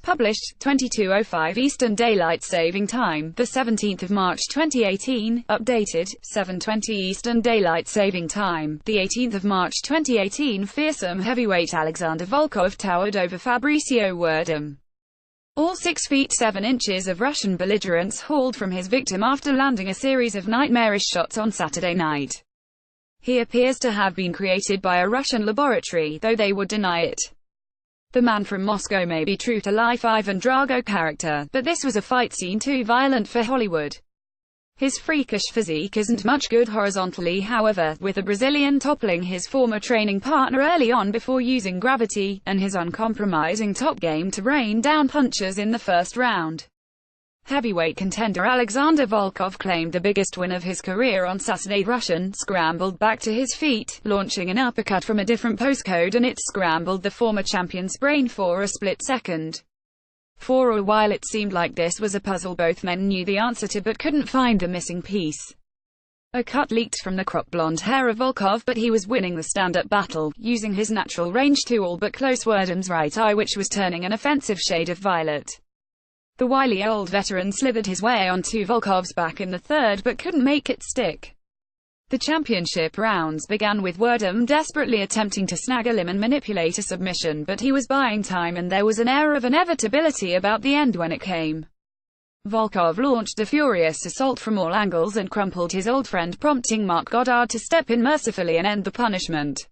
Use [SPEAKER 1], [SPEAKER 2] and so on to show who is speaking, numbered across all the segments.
[SPEAKER 1] Published, 22:05 Eastern Daylight Saving Time, the 17th of March 2018. Updated, 7:20 Eastern Daylight Saving Time, the 18th of March 2018. Fearsome heavyweight Alexander Volkov towered over Fabricio Werdum. All 6 feet 7 inches of Russian belligerence hauled from his victim after landing a series of nightmarish shots on Saturday night. He appears to have been created by a Russian laboratory, though they would deny it. The man from Moscow may be true-to-life Ivan Drago character, but this was a fight scene too violent for Hollywood. His freakish physique isn't much good horizontally, however, with the Brazilian toppling his former training partner early on before using gravity, and his uncompromising top game to rain down punches in the first round. Heavyweight contender Alexander Volkov claimed the biggest win of his career on Saturday. Russian scrambled back to his feet, launching an uppercut from a different postcode, and it scrambled the former champion's brain for a split second. For a while it seemed like this was a puzzle both men knew the answer to but couldn't find the missing piece. A cut leaked from the cropped blonde hair of Volkov, but he was winning the stand-up battle, using his natural range to all but close Werdum's right eye, which was turning an offensive shade of violet. The wily old veteran slithered his way onto Volkov's back in the third but couldn't make it stick. The championship rounds began with Werdum desperately attempting to snag a limb and manipulate a submission, but he was buying time and there was an air of inevitability about the end when it came. Volkov launched a furious assault from all angles and crumpled his old friend, prompting Mark Goddard to step in mercifully and end the punishment.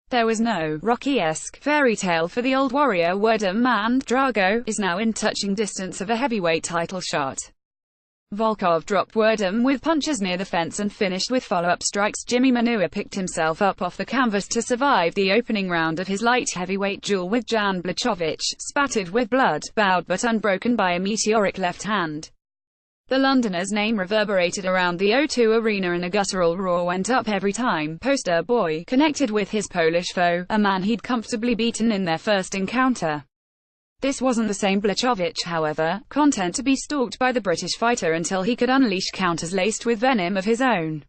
[SPEAKER 1] There was no Rocky-esque fairy tale for the old warrior. Werdum, and Drago is now in touching distance of a heavyweight title shot. Volkov dropped Werdum with punches near the fence and finished with follow-up strikes. Jimmy Manuwa picked himself up off the canvas to survive the opening round of his light heavyweight duel with Jan Blachowicz, spattered with blood, bowed but unbroken by a meteoric left hand. The Londoner's name reverberated around the O2 Arena and a guttural roar went up every time Poster Boy connected with his Polish foe, a man he'd comfortably beaten in their first encounter. This wasn't the same Blachowicz, however, content to be stalked by the British fighter until he could unleash counters laced with venom of his own.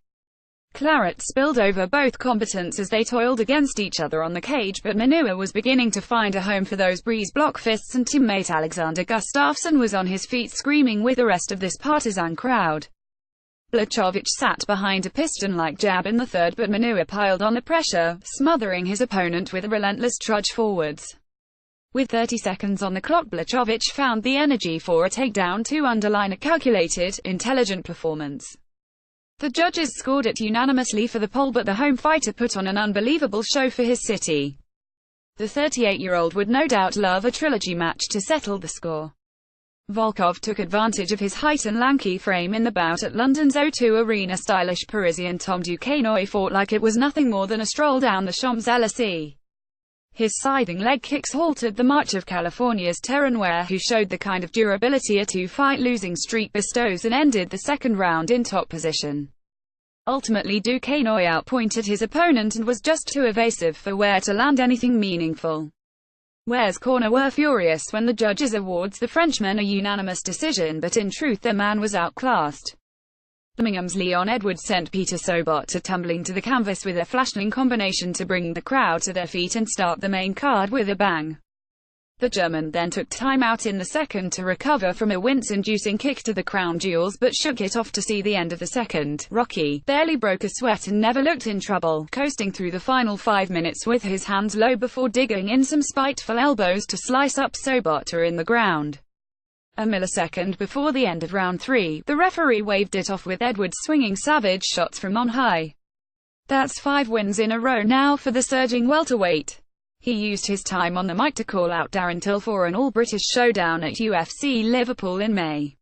[SPEAKER 1] Claret spilled over both combatants as they toiled against each other on the cage, but Manuwa was beginning to find a home for those breeze block fists, and teammate Alexander Gustafsson was on his feet screaming with the rest of this partisan crowd. Blachowicz sat behind a piston-like jab in the third, but Manuwa piled on the pressure, smothering his opponent with a relentless trudge forwards. With 30 seconds on the clock, Blachowicz found the energy for a takedown to underline a calculated, intelligent performance. The judges scored it unanimously for the poll, but the home fighter put on an unbelievable show for his city. The 38-year-old would no doubt love a trilogy match to settle the score. Volkov took advantage of his height and lanky frame in the bout at London's O2 Arena. Stylish Parisian Tom Duquesnoy fought like it was nothing more than a stroll down the Champs-Élysées. His scything leg kicks halted the march of California's Terranware, who showed the kind of durability a two-fight losing streak bestows, and ended the second round in top position. Ultimately, Duquesnoy outpointed his opponent and was just too evasive for Ware to land anything meaningful. Ware's corner were furious when the judges awards the Frenchman a unanimous decision, but in truth their man was outclassed. Birmingham's Leon Edwards sent Peter Sobota tumbling to the canvas with a flashing combination to bring the crowd to their feet and start the main card with a bang. The German then took time out in the second to recover from a wince-inducing kick to the crown jewels, but shook it off to see the end of the second. Rocky barely broke a sweat and never looked in trouble, coasting through the final 5 minutes with his hands low before digging in some spiteful elbows to slice up Sobota in the ground. A millisecond before the end of round 3, the referee waved it off with Edwards swinging savage shots from on high. That's 5 wins in a row now for the surging welterweight. He used his time on the mic to call out Darren Till for an all-British showdown at UFC Liverpool in May.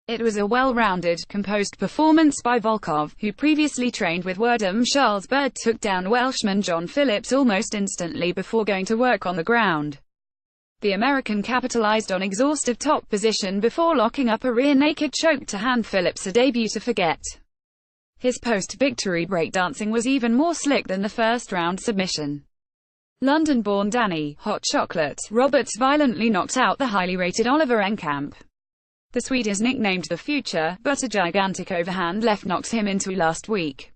[SPEAKER 1] It was a well-rounded, composed performance by Volkov, who previously trained with Werdum. Charles Bird took down Welshman John Phillips almost instantly before going to work on the ground. The American capitalized on exhaustive top position before locking up a rear-naked choke to hand Phillips a debut to forget. His post-victory breakdancing was even more slick than the first-round submission. London-born Danny "Hot Chocolate" Roberts violently knocked out the highly rated Oliver Enkamp. The Swede is nicknamed the Future, but a gigantic overhand left knocked him into last week.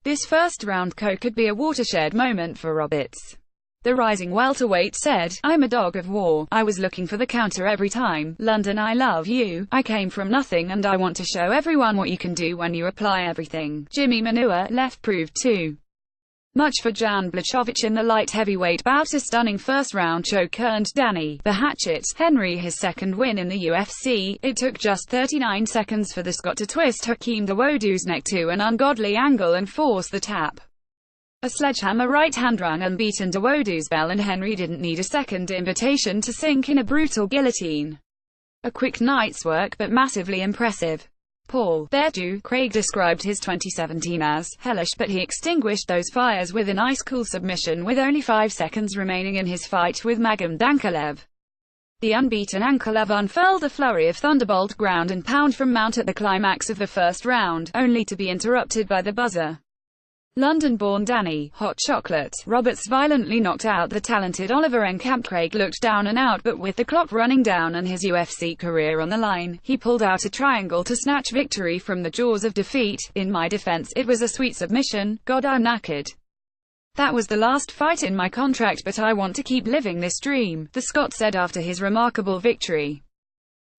[SPEAKER 1] This first round could be a watershed moment for Roberts. The rising welterweight said, "I'm a dog of war. I was looking for the counter every time. London, I love you. I came from nothing and I want to show everyone what you can do when you apply everything." Jimmy Manua left proved too much for Jan Blachowicz in the light heavyweight bout. A stunning first-round choke earned Danny "the Hatchet" Henry his second win in the UFC. It took just 39 seconds for the Scot to twist Hakeem Dawodu's neck to an ungodly angle and force the tap. A sledgehammer right hand rang unbeaten Dawodu's bell, and Henry didn't need a second invitation to sink in a brutal guillotine. A quick night's work, but massively impressive. Paul Berdu Craig described his 2017 as hellish, but he extinguished those fires with an ice-cool submission with only 5 seconds remaining in his fight with Magom Dankalev. The unbeaten Ankalev unfurled a flurry of thunderbolt ground and pound from Mount at the climax of the first round, only to be interrupted by the buzzer. London-born Danny "Hot Chocolate" Roberts violently knocked out the talented Oliver Enkamp. Craig looked down and out, but with the clock running down and his UFC career on the line, he pulled out a triangle to snatch victory from the jaws of defeat. "In my defense, it was a sweet submission. God, I'm knackered. That was the last fight in my contract, but I want to keep living this dream," the Scot said after his remarkable victory.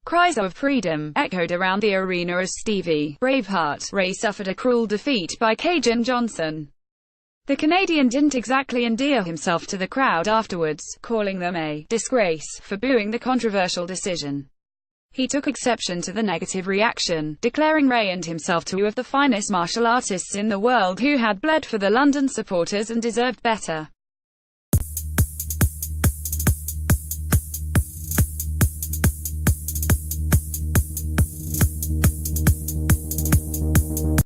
[SPEAKER 1] Cries of freedom echoed around the arena as Stevie "Braveheart" Ray suffered a cruel defeat by Cajun Johnson. The Canadian didn't exactly endear himself to the crowd afterwards, calling them a disgrace for booing the controversial decision. He took exception to the negative reaction, declaring Ray and himself two of the finest martial artists in the world who had bled for the London supporters and deserved better.